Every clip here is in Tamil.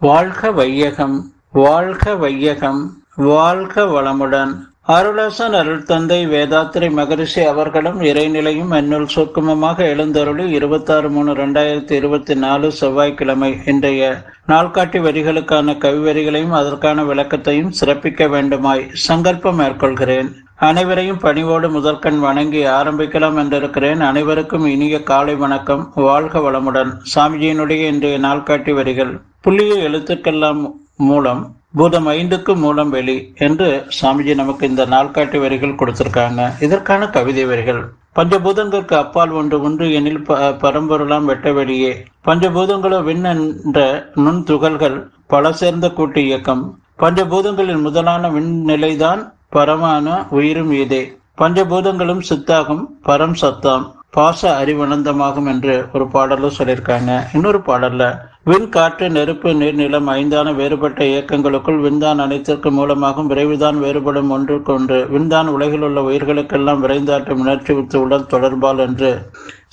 வாழ்க வையகம், வாழ்க வையகம், வாழ்க வளமுடன். அருளாசன் அருள் தந்தை வேதாத்திரி மகரிஷி அவர்களும் இறைநிலையும் என்னுள் சுக்குமமாக எழுந்தருளி 26/3/2024 செவ்வாய்க்கிழமை இன்றைய நாள்காட்டி வரிகளுக்கான கவிவரிகளையும் அதற்கான விளக்கத்தையும் சிறப்பிக்க வேண்டுமாய் சங்கல்பம் மேற்கொள்கிறேன். அனைவரையும் பணிவோடு முதற்கண் வணங்கி ஆரம்பிக்கலாம் என்றிருக்கிறேன். அனைவருக்கும் இனிய காலை வணக்கம். வாழ்க வளமுடன். சாமிஜியினுடைய இன்றைய நாள்காட்டி வரிகள். புள்ளிய எழுத்துக்கெல்லாம் மூலம் பூதம் 5க்கு மூலம் வெளி என்று சாமிஜி நமக்கு இந்த நாள்காட்டி வரிகள் கொடுத்திருக்காங்க. இதற்கான கவிதை வரிகள். பஞ்சபூதங்களுக்கு அப்பால் ஒன்று எனில் பரம்பொருளாம் வெட்ட வெளியே. பஞ்சபூதங்களோ விண் என்ற நுண் துகள்கள் பல சேர்ந்த கூட்டு இயக்கம். பஞ்சபூதங்களின் முதலான விண்நிலைதான் பரமான உயிரும் இதே. பஞ்சபூதங்களும் சித்தாகும், பரம் சத்தாம், பாச அறிவனந்தமாகும் என்று ஒரு பாடல சொல்லியிருக்காங்க. இன்னொரு பாடல்ல விண், காற்று, நெருப்பு, நீர், நிலம் 5 வேறுபட்ட இயக்கங்களுக்குள் விண்தான் அனைத்திற்கு மூலமாகும், விரைவுதான் வேறுபடும் ஒன்றுக்கொன்று. விண்தான் உலகில் உள்ள உயிர்களுக்கெல்லாம் விரைந்தாற்றும் உணர்ச்சி வித்து உடல் தொடர்பால் என்று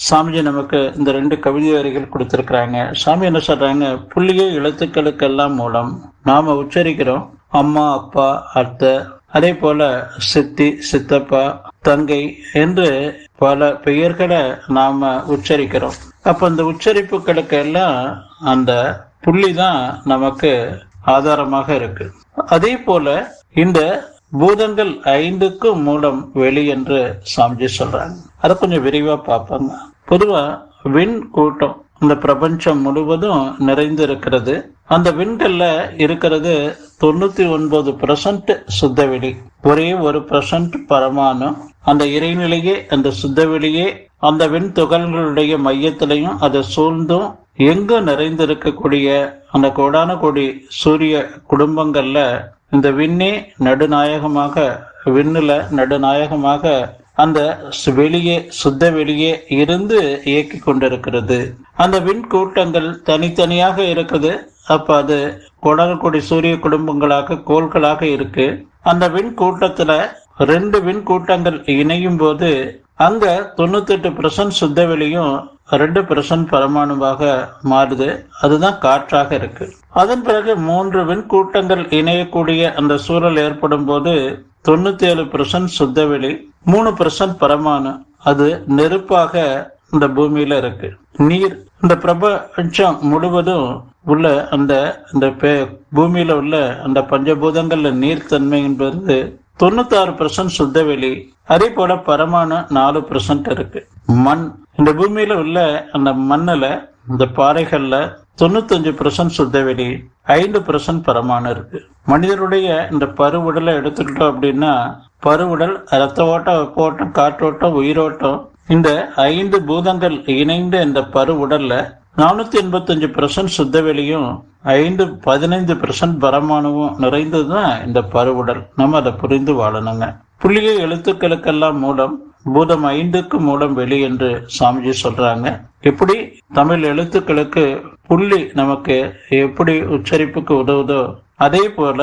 சாமிஜி நமக்கு இந்த 2 கவிதை வரிகள் கொடுத்திருக்கிறாங்க. சாமி என்ன சொல்றாங்க? புள்ளிய எழுத்துக்களுக்கெல்லாம் மூலம் நாம உச்சரிக்கிறோம் அம்மா, அப்பா, அத்தை, அதே போல சித்தி, சித்தப்பா, தங்கை என்று பல பெயர்களை நாம உச்சரிக்கிறோம். அப்ப அந்த உச்சரிப்புகளுக்கு எல்லாம் அந்த புள்ளி தான் நமக்கு ஆதாரமாக இருக்கு. அதே போல இந்த பூதங்கள் 5க்கு மூலம் வெளி என்று சாமிஜி சொல்றாங்க. அதை கொஞ்சம் விரிவா பார்ப்பாங்க. பொதுவா விண் கூட்டம் இந்த பிரபஞ்சம் முழுவதும் நிறைந்து இருக்கிறது. அந்த விண்கள்ல இருக்கிறது 99% சுத்தவெளி, ஒரே 1% பரமானு. அந்த இறைநிலையே, அந்த சுத்தவெளியே அந்த விண் துகள்களுடைய மையத்திலையும் அதை சூழ்ந்தும் எங்கு நிறைந்திருக்கக்கூடிய அந்த கோடான கோடி சூரிய குடும்பங்கள்ல இந்த விண்ணே நடுநாயகமாக, விண்ணுல நடுநாயகமாக அந்த வெளியே, சுத்த வெளியே இருந்து இயக்கி கொண்டிருக்கிறது. அந்த விண் கூட்டங்கள் தனித்தனியாக இருக்குது. அப்ப அது கோடான கோடி சூரிய குடும்பங்களாக, கோள்களாக இருக்கு. அந்த விண் கூட்டத்துல 2 விண் கூட்டங்கள் இணையும் போது அங்க 98% சுத்த வெளியும் 2% பரமாணுவாக மாறுது. அதுதான் காற்றாக இருக்கு. அதன் பிறகு 3 விண் கூட்டங்கள் இணையக்கூடிய அந்த சூழல் ஏற்படும் போது 97% சுத்தவெளி, 3% பரமானு. அது நெருப்பாக இந்த பூமியில இருக்கு. நீர், இந்த பிரபஞ்சம் முழுவதும் உள்ள அந்த பூமியில உள்ள அந்த பஞ்சபூதங்கள்ல நீர்த்தன்மை என்பது 96% சுத்தவெளி. அதே போல பரமானு 4% இருக்கு. மண், இந்த பூமியில உள்ள அந்த மண்ணுல, இந்த பாறைகள்ல 95% சுத்தவெளி, 5% பரமானு இருக்கு. மனிதருடைய இந்த பருவுடலை எடுத்துக்கிட்டோம் அப்படின்னா, பருவுடல், இரத்த ஓட்டம், வெப்ப ஓட்டம், காற்றோட்டம், உயிரோட்டம், இந்த 5 பூதங்கள் இணைந்த இந்த பருவுடல்ல 485% சுத்தவெளியும் 15% பரமாணுவும் நிறைந்ததுதான் இந்த பருவுடல். நம்ம அதை புரிந்து வாழணுங்க. புள்ளிய எழுத்துக்களுக்கெல்லாம் மூலம் பூதம் 5க்கு மூலம் வெளி என்று சாமிஜி சொல்றாங்க. எப்படி தமிழ் எழுத்துக்களுக்கு புள்ளி நமக்கு எப்படி உச்சரிப்புக்கு உதவுதோ, அதே போல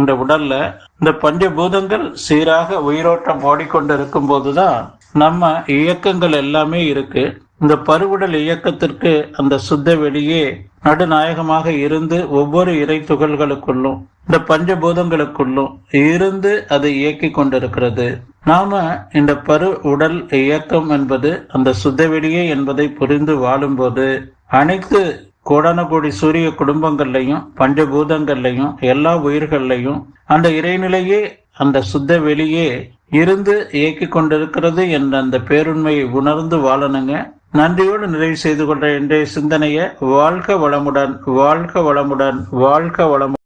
இந்த உடல்ல இந்த பஞ்சபூதங்கள் சீராக உயிரோட்டம் ஓடிக்கொண்டிருக்கும் போதுதான் நம்ம இயக்கங்கள் எல்லாமே இருக்கு. இந்த பருவுடல் இயக்கத்திற்கு அந்த சுத்த வெளியே நடுநாயகமாக இருந்து ஒவ்வொரு இறை துகள்களுக்குள்ளும், இந்த பஞ்சபூதங்களுக்குள்ளும் இருந்து அதை இயக்கி கொண்டிருக்கிறது. நாம இந்த பரு உடல் இயக்கம் என்பது அந்த சுத்தவெளியே என்பதை புரிந்து வாழும்போது அனைத்து கோடான கோடி சூரிய குடும்பங்கள்லையும், பஞ்சபூதங்கள்லையும், எல்லா உயிர்கள்லையும் அந்த இறைநிலையே, அந்த சுத்த வெளியே இருந்து இயக்கி கொண்டிருக்கிறது என்ற அந்த பேருண்மையை உணர்ந்து வாழணுங்க. நன்றியோடு நிறைவு செய்து கொண்ட இன்றைய சிந்தனையை வாழ்க வளமுடன், வாழ்க வளமுடன், வாழ்க வளமுடன்.